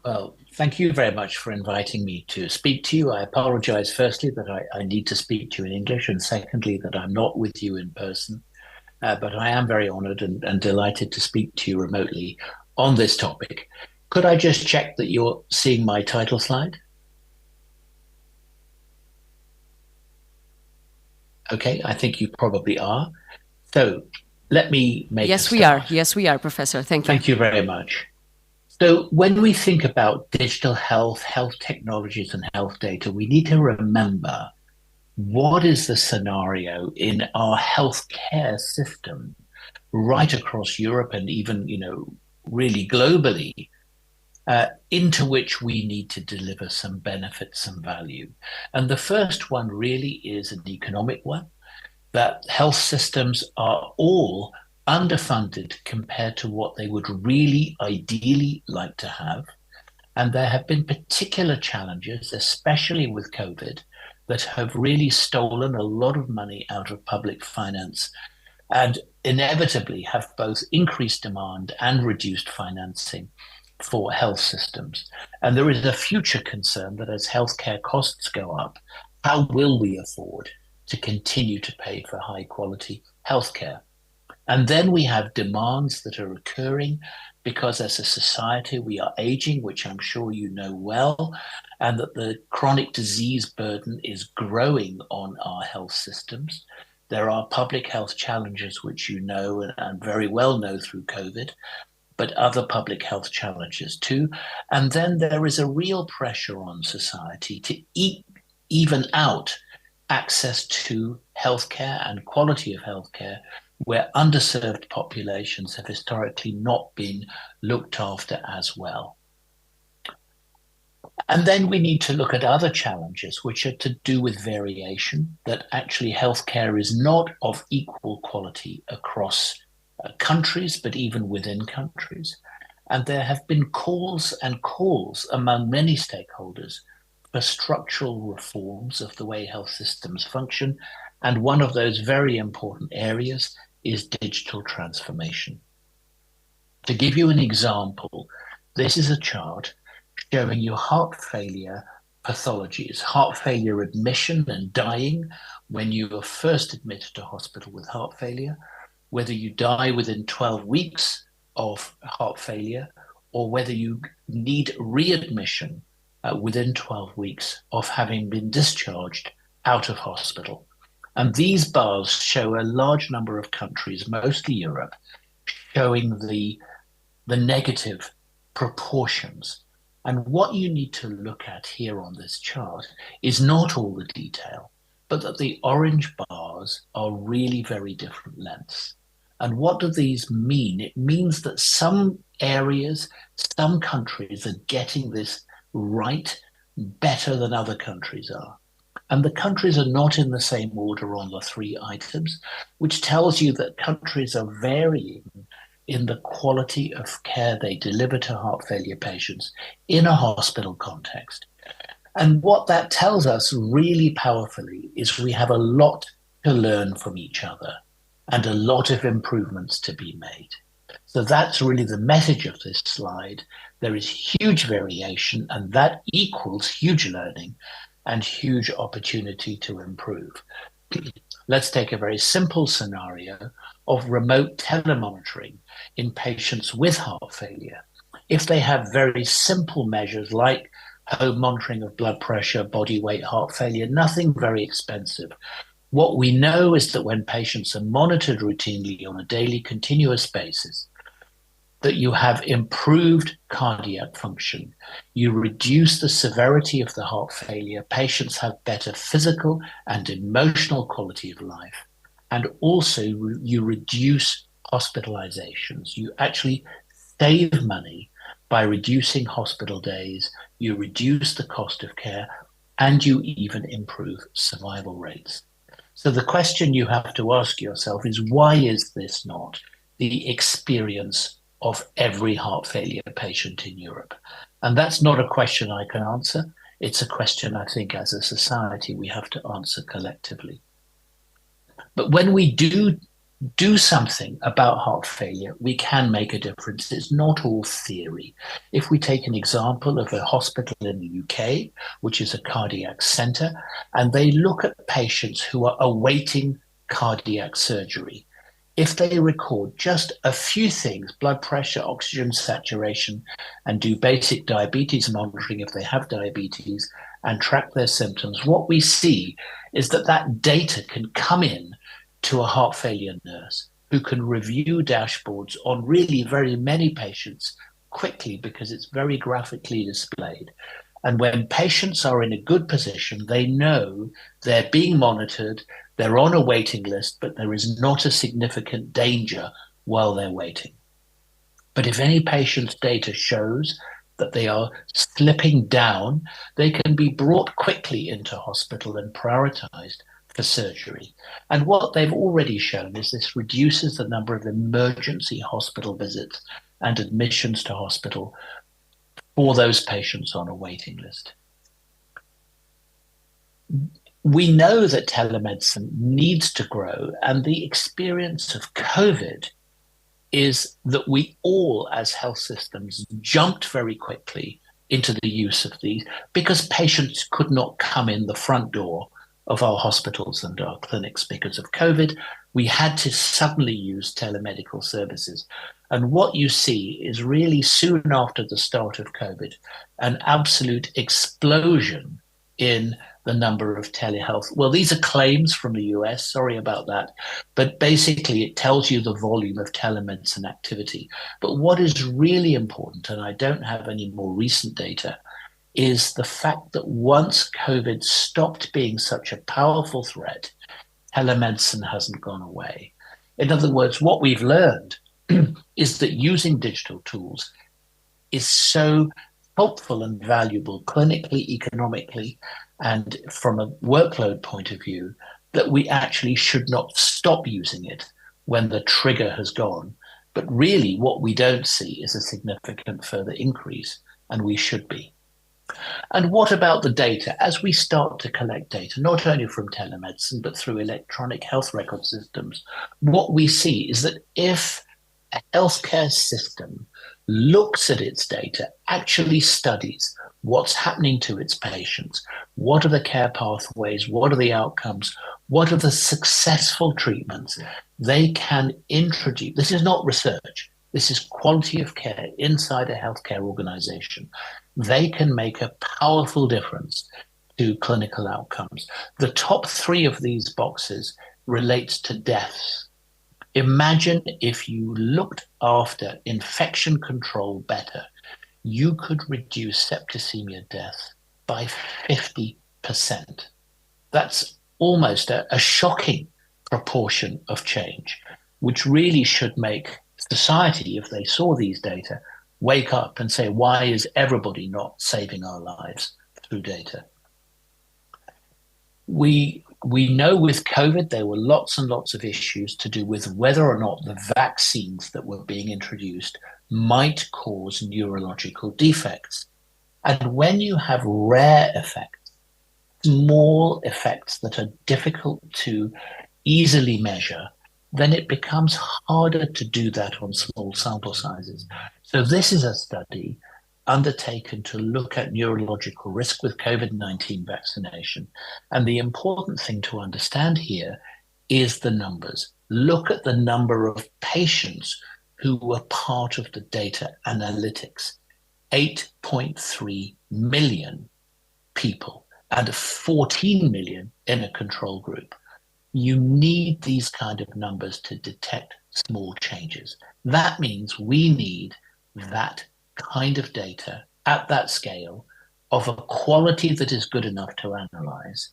Well, thank you very much for inviting me to speak to you. I apologize, firstly, that I need to speak to you in English, and secondly, that I'm not with you in person. But I am very honored and delighted to speak to you remotely on this topic. Could I just check that you're seeing my title slide? Okay, I think you probably are. So let me make a Yes, we are. start. Yes, we are, Professor. Thank you. Thank you very much. So, when we think about digital health, health technologies, and health data, we need to remember what is the scenario in our healthcare system right across Europe and even, really globally, into which we need to deliver some benefits, some value. And the first one really is an economic one, that health systems are all underfunded compared to what they would really ideally like to have. And there have been particular challenges, especially with COVID, that have really stolen a lot of money out of public finance and inevitably have both increased demand and reduced financing for health systems. And there is a future concern that as healthcare costs go up, how will we afford to continue to pay for high quality healthcare? And then we have demands that are occurring because as a society we are aging, which I'm sure you know well, and that the chronic disease burden is growing on our health systems. There are public health challenges, which you know and very well know through COVID, but other public health challenges too. And then there is a real pressure on society to even out access to healthcare and quality of healthcare where underserved populations have historically not been looked after as well. And then we need to look at other challenges, which are to do with variation, that actually healthcare is not of equal quality across countries, but even within countries. And there have been calls and calls among many stakeholders for structural reforms of the way health systems function. And one of those very important areas is digital transformation. To give you an example, this is a chart showing you heart failure pathologies, heart failure admission and dying when you are first admitted to hospital with heart failure, whether you die within 12 weeks of heart failure, or whether you need readmission within 12 weeks of having been discharged out of hospital. And these bars show a large number of countries, mostly Europe, showing the negative proportions. And what you need to look at here on this chart is not all the detail, but that the orange bars are really very different lengths. And what do these mean? It means that some areas, some countries are getting this right better than other countries are. And the countries are not in the same order on the three items, which tells you that countries are varying in the quality of care they deliver to heart failure patients in a hospital context. And what that tells us really powerfully is we have a lot to learn from each other and a lot of improvements to be made. So that's really the message of this slide. There is huge variation, and that equals huge learning and huge opportunity to improve. Let's take a very simple scenario of remote telemonitoring in patients with heart failure. If they have very simple measures like home monitoring of blood pressure, body weight, heart failure, nothing very expensive. What we know is that when patients are monitored routinely on a daily continuous basis, that you have improved cardiac function. You reduce the severity of the heart failure. Patients have better physical and emotional quality of life. And also, you reduce hospitalizations. You actually save money by reducing hospital days. You reduce the cost of care, and you even improve survival rates. So the question you have to ask yourself is, why is this not the experience of every heart failure patient in Europe? And that's not a question I can answer. It's a question I think as a society we have to answer collectively. But when we do do something about heart failure, we can make a difference. It's not all theory. If we take an example of a hospital in the UK, which is a cardiac center, and they look at patients who are awaiting cardiac surgery, if they record just a few things, blood pressure, oxygen saturation, and do basic diabetes monitoring if they have diabetes, and track their symptoms, what we see is that that data can come in to a heart failure nurse who can review dashboards on really very many patients quickly because it's very graphically displayed. And when patients are in a good position, they know they're being monitored, they're on a waiting list, but there is not a significant danger while they're waiting. But if any patient's data shows that they are slipping down, they can be brought quickly into hospital and prioritized for surgery. And what they've already shown is this reduces the number of emergency hospital visits and admissions to hospital for those patients on a waiting list. We know that telemedicine needs to grow, and the experience of COVID is that we all, as health systems, jumped very quickly into the use of these because patients could not come in the front door of our hospitals and our clinics because of COVID. We had to suddenly use telemedical services. And what you see is really soon after the start of COVID, an absolute explosion in the number of telehealth. Well, these are claims from the US, sorry about that. But basically, it tells you the volume of telemedicine activity. But what is really important, and I don't have any more recent data, is the fact that once COVID stopped being such a powerful threat, telemedicine hasn't gone away. In other words, what we've learned is that using digital tools is so helpful and valuable clinically, economically, and from a workload point of view that we actually should not stop using it when the trigger has gone. But really, what we don't see is a significant further increase, and we should be. And what about the data? As we start to collect data, not only from telemedicine, but through electronic health record systems, what we see is that if a healthcare system looks at its data, actually studies what's happening to its patients, what are the care pathways, what are the outcomes, what are the successful treatments, they can introduce, this is not research, this is quality of care inside a healthcare organization. They can make a powerful difference to clinical outcomes. The top three of these boxes relates to deaths. Imagine if you looked after infection control better, you could reduce septicemia death by 50%. That's almost a shocking proportion of change, which really should make society, if they saw these data, wake up and say, why is everybody not saving our lives through data? We know with COVID, there were lots and lots of issues to do with whether or not the vaccines that were being introduced might cause neurological defects. And when you have rare effects, small effects that are difficult to easily measure, then it becomes harder to do that on small sample sizes. So this is a study undertaken to look at neurological risk with COVID-19 vaccination. And the important thing to understand here is the numbers. Look at the number of patients who were part of the data analytics. 8.3 million people and 14 million in a control group. You need these kind of numbers to detect small changes. That means we need that kind of data at that scale of a quality that is good enough to analyze.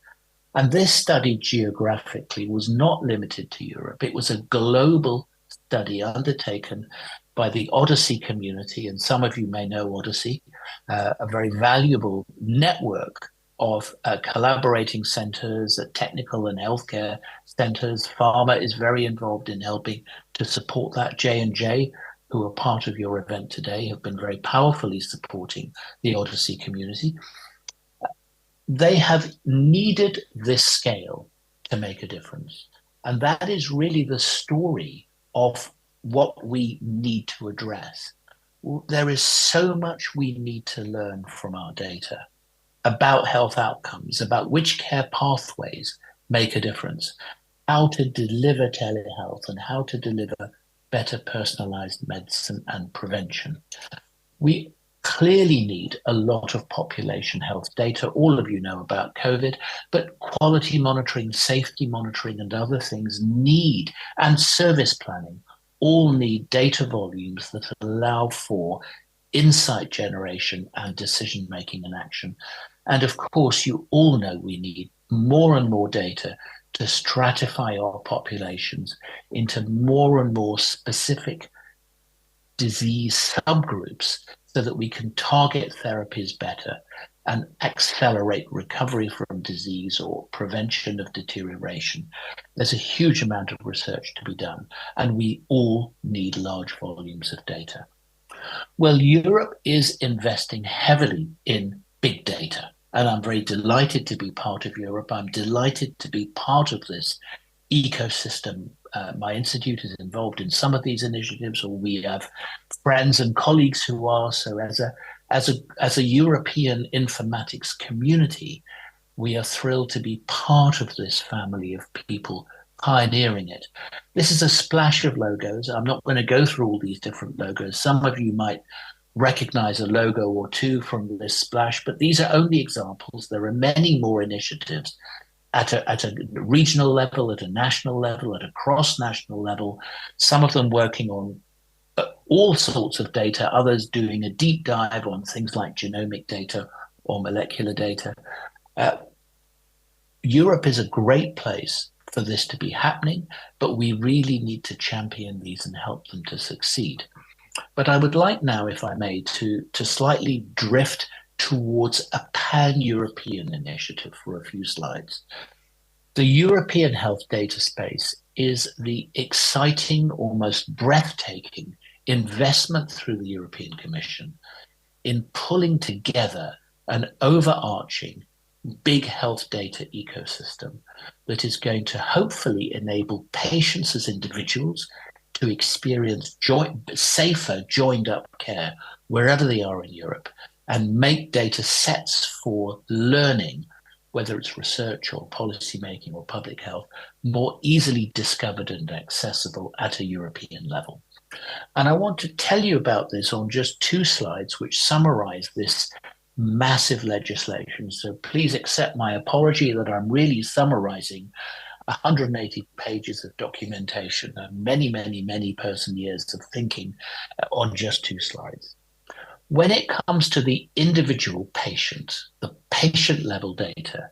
And this study geographically was not limited to Europe. It was a global study undertaken by the Odyssey community. And some of you may know Odyssey, a very valuable network of collaborating centers, technical and healthcare centers. Pharma is very involved in helping to support that. J&J, who are part of your event today, have been very powerfully supporting the Odyssey community. They have needed this scale to make a difference. And that is really the story of what we need to address. There is so much we need to learn from our data about health outcomes, about which care pathways make a difference, how to deliver telehealth, and how to deliver better personalized medicine and prevention. We clearly need a lot of population health data. All of you know about COVID, but quality monitoring, safety monitoring, and other things need, and service planning, all need data volumes that allow for insight generation and decision making and action. And of course, you all know we need more and more data to stratify our populations into more and more specific disease subgroups so that we can target therapies better and accelerate recovery from disease or prevention of deterioration. There's a huge amount of research to be done, and we all need large volumes of data. Well, Europe is investing heavily in big data, and I'm very delighted to be part of Europe. I'm delighted to be part of this ecosystem. My institute is involved in some of these initiatives, or we have friends and colleagues who are. So, as a European informatics community, we are thrilled to be part of this family of people pioneering it. This is a splash of logos. I'm not going to go through all these different logos. Some of you might recognize a logo or two from this splash, but these are only examples. There are many more initiatives at a regional level, at a national level, at a cross-national level, some of them working on all sorts of data, others doing a deep dive on things like genomic data or molecular data. Europe is a great place for this to be happening, but we really need to champion these and help them to succeed. But I would like now, if I may, to slightly drift towards a pan-European initiative for a few slides. The European health data space is the exciting, almost breathtaking investment through the European Commission in pulling together an overarching big health data ecosystem that is going to hopefully enable patients as individuals to experience safer joined up care wherever they are in Europe and make data sets for learning, whether it's research or policy making or public health, more easily discovered and accessible at a European level. And I want to tell you about this on just two slides, which summarize this massive legislation. So please accept my apology that I'm really summarizing 180 pages of documentation and many person years of thinking on just two slides. When it comes to the individual patient, the patient level data,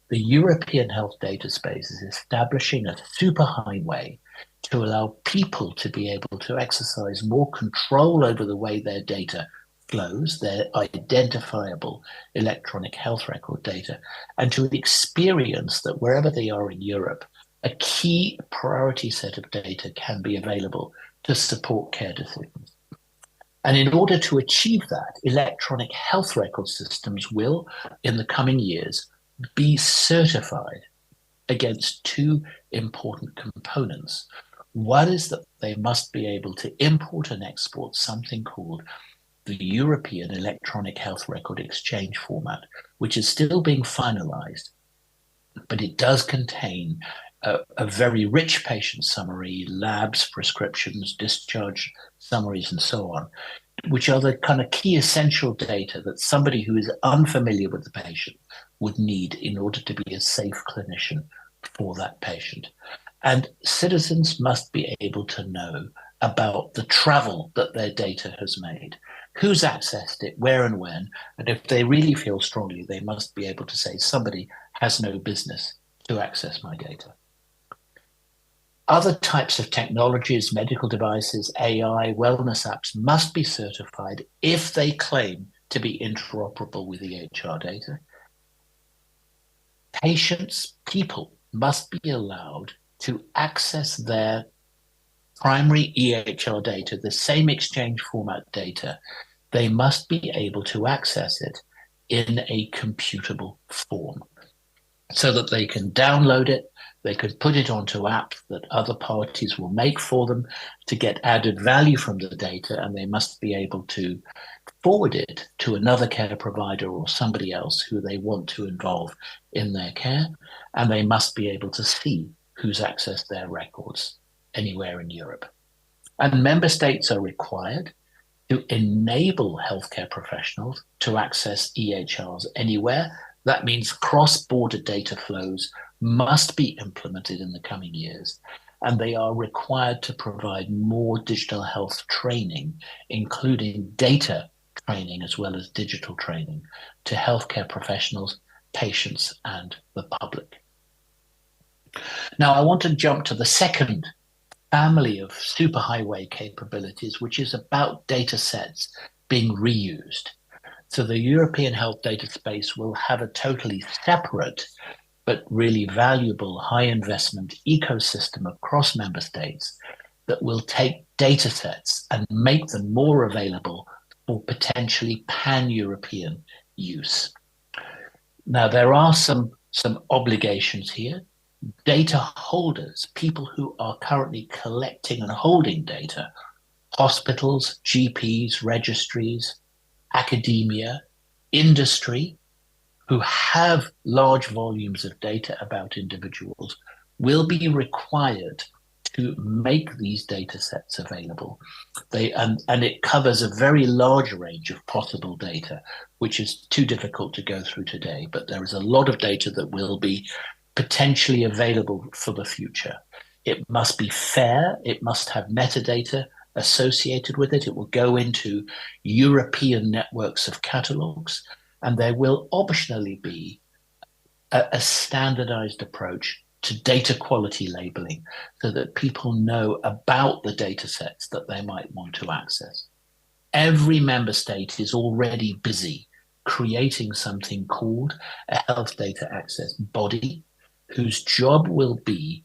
the European health data space is establishing a superhighway to allow people to be able to exercise more control over the way their data flows, their identifiable electronic health record data, and to experience that wherever they are in Europe, a key priority set of data can be available to support care decisions. And in order to achieve that, electronic health record systems will, in the coming years, be certified against two important components. One is that they must be able to import and export something called the European Electronic Health Record Exchange format, which is still being finalized, but it does contain a very rich patient summary, labs, prescriptions, discharge summaries, and so on, which are the kind of key essential data that somebody who is unfamiliar with the patient would need in order to be a safe clinician for that patient. And citizens must be able to know about the travel that their data has made, who's accessed it, where and when, and if they really feel strongly, they must be able to say somebody has no business to access my data. Other types of technologies, medical devices, AI, wellness apps must be certified if they claim to be interoperable with EHR data. People must be allowed to access their primary EHR data, the same exchange format data. They must be able to access it in a computable form so that they can download it, They could put it onto apps that other parties will make for them to get added value from the data, and they must be able to forward it to another care provider or somebody else who they want to involve in their care, and they must be able to see who's accessed their records anywhere in Europe. And member states are required to enable healthcare professionals to access EHRs anywhere. That means cross-border data flows must be implemented in the coming years, and they are required to provide more digital health training, including data training as well as digital training to healthcare professionals, patients, and the public. Now, I want to jump to the second family of superhighway capabilities, which is about data sets being reused. So the European health data space will have a totally separate but really valuable high investment ecosystem across member states that will take data sets and make them more available for potentially pan-European use. Now, there are some obligations here. Data holders, people who are currently collecting and holding data, hospitals, GPs, registries, academia, industry, who have large volumes of data about individuals, will be required to make these data sets available. And it covers a very large range of possible data, which is too difficult to go through today. But there is a lot of data that will be potentially available for the future. It must be fair. It must have metadata associated with it. It will go into European networks of catalogs, and there will optionally be a standardized approach to data quality labeling so that people know about the data sets that they might want to access. Every member state is already busy creating something called a health data access body, whose job will be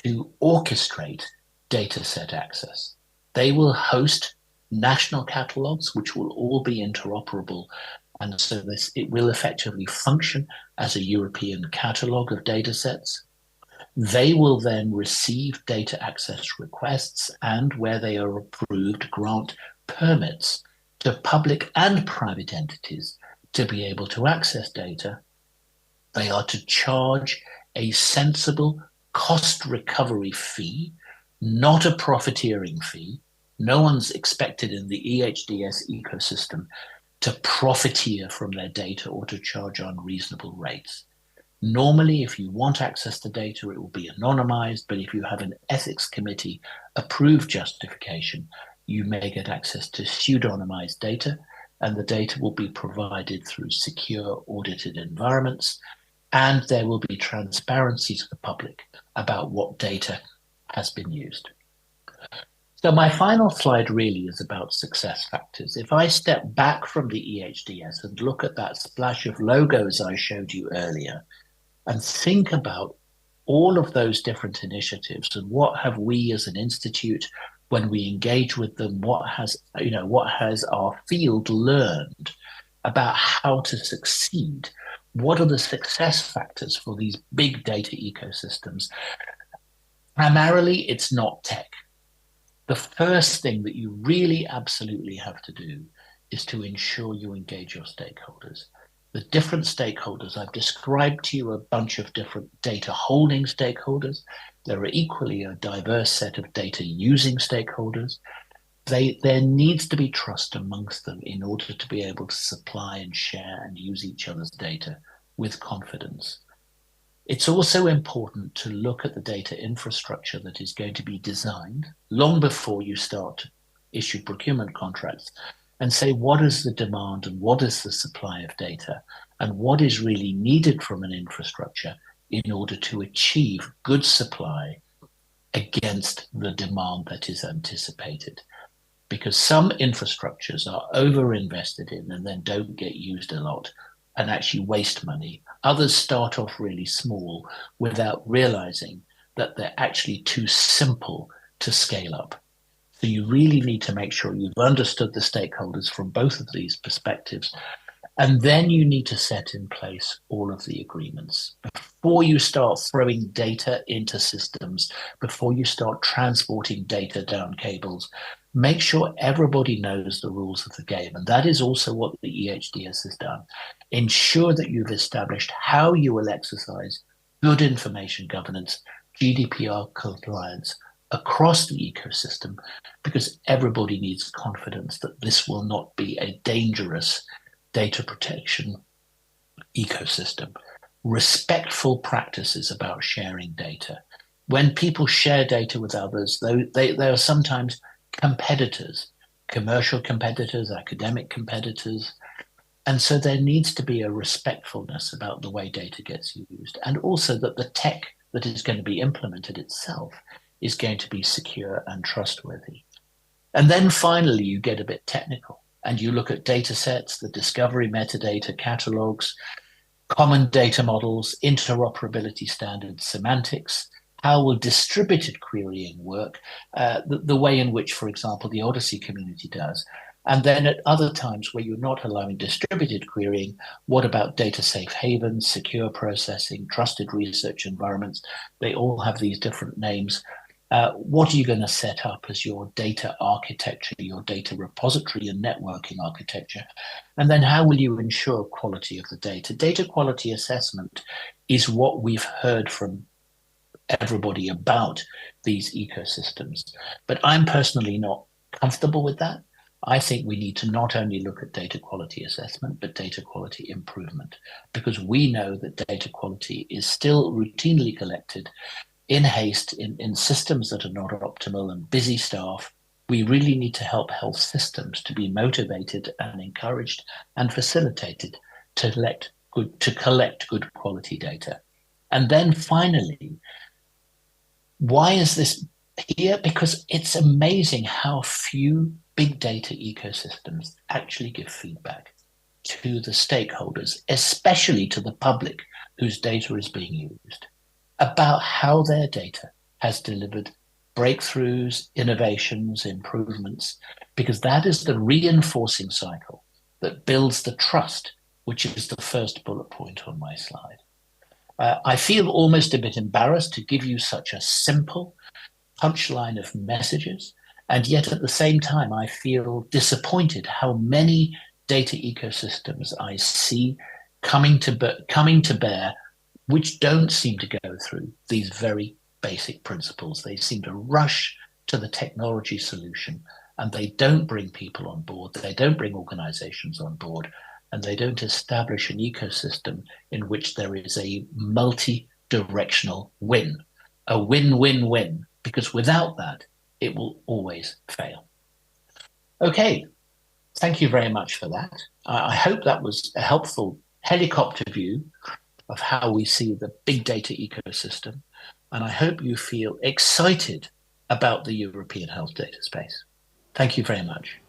to orchestrate data set access. They will host national catalogs, which will all be interoperable. And so it will effectively function as a European catalog of data sets. They will then receive data access requests and, where they are approved, grant permits to public and private entities to be able to access data. They are to charge a sensible cost recovery fee, not a profiteering fee. No one's expected in the EHDS ecosystem to profiteer from their data or to charge unreasonable rates. Normally, if you want access to data, it will be anonymized, but if you have an ethics committee approved justification, you may get access to pseudonymized data, and the data will be provided through secure audited environments, and there will be transparency to the public about what data has been used. So my final slide really is about success factors. If I step back from the EHDS and look at that splash of logos I showed you earlier and think about all of those different initiatives and what have we as an institute, when we engage with them, what has our field learned about how to succeed? What are the success factors for these big data ecosystems? Primarily, it's not tech. The first thing that you really absolutely have to do is to ensure you engage your stakeholders. The different stakeholders, I've described to you a bunch of different data holding stakeholders. There are equally a diverse set of data using stakeholders. There needs to be trust amongst them in order to be able to supply and share and use each other's data with confidence. It's also important to look at the data infrastructure that is going to be designed long before you start to issue procurement contracts and say, what is the demand and what is the supply of data and what is really needed from an infrastructure in order to achieve good supply against the demand that is anticipated. Because some infrastructures are over-invested in and then don't get used a lot and actually waste money. Others start off really small without realizing that they're actually too simple to scale up. So you really need to make sure you've understood the stakeholders from both of these perspectives And then you need to set in place all of the agreements. Before you start throwing data into systems, before you start transporting data down cables, make sure everybody knows the rules of the game. And that is also what the EHDS has done. Ensure that you've established how you will exercise good information governance, GDPR compliance across the ecosystem, because everybody needs confidence that this will not be a dangerous data protection ecosystem. Respectful practices about sharing data. When people share data with others, they are sometimes competitors, commercial competitors, academic competitors. And so there needs to be a respectfulness about the way data gets used, and also that the tech that is going to be implemented itself is going to be secure and trustworthy. And then finally, you get a bit technical and you look at data sets, the discovery metadata catalogs, common data models, interoperability standards, semantics. How will distributed querying work? The way in which, for example, the Odyssey community does. And then at other times where you're not allowing distributed querying, what about data safe havens, secure processing, trusted research environments? They all have these different names. What are you going to set up as your data architecture, your data repository and networking architecture? And then how will you ensure quality of the data? Data quality assessment is what we've heard from everybody about these ecosystems. But I'm personally not comfortable with that. I think we need to not only look at data quality assessment, but data quality improvement, because we know that data quality is still routinely collected in haste, in systems that are not optimal and busy staff. We really need to help health systems to be motivated and encouraged and facilitated to collect good quality data. And then finally, why is this here? Because it's amazing how few big data ecosystems actually give feedback to the stakeholders, especially to the public whose data is being used, about how their data has delivered breakthroughs, innovations, improvements, because that is the reinforcing cycle that builds the trust, which is the first bullet point on my slide. I feel almost a bit embarrassed to give you such a simple punchline of messages, and yet at the same time, I feel disappointed how many data ecosystems I see coming to bear, which don't seem to go through these very basic principles. They seem to rush to the technology solution, and they don't bring people on board. They don't bring organizations on board, and they don't establish an ecosystem in which there is a multi-directional win, a win-win-win, because without that, it will always fail. Okay, thank you very much for that. I hope that was a helpful helicopter view of how we see the big data ecosystem. And I hope you feel excited about the European health data space. Thank you very much.